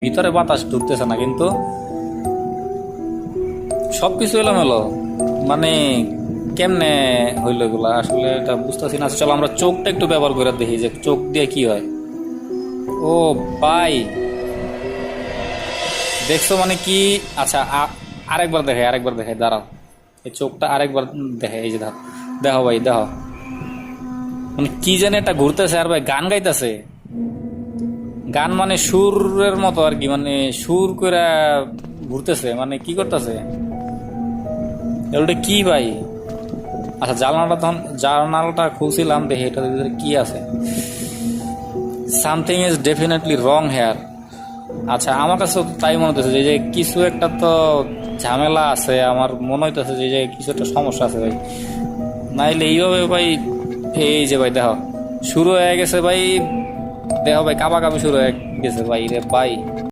ভিতরে বাতাস ঢুকতেছে না, কিন্তু সবকিছু এলোমেলো। মানে কেমনে হইলো এগুলা, আসলে এটা বুঝতেছি না। চলো আমরা চোখটা একটু ব্যবহার করে দেখি যে চোখ দিয়ে কি হয়। ও ভাই, দেখছো মানে কি? আচ্ছা, আরেকবার দেখাই, দাঁড়াও। এই চোখটা আরেকবার দেখে, এই যে দেখো, দেখো ভাই দেখো, মানে কি জানি একটা ঘুরতেছে, আর ভাই গান গাইতেছে। গান মানে সুরের মতো আর কি, মানে সুর করে ঘুরতেছে, মানে কি করতেছে এগুলো কি ভাই? আচ্ছা, জানালাটা খুলছিলাম, দেখি এটার ভিতরে কি আছে। Something is definitely wrong here. আচ্ছা, আমার কাছে তো তাই মনে হতেছে যে কিছু একটা তো ঝামেলা আছে। আমার মনে হইতেছে যে কিছু একটা সমস্যা আছে ভাই, নাইলে এইভাবে ভাই। এই যে ভাই দেখো, শুরু হয়ে গেছে ভাই, দেখো ভাই কাঁপাকাঁপি শুরু হয়ে গেছে ভাই রে ভাই।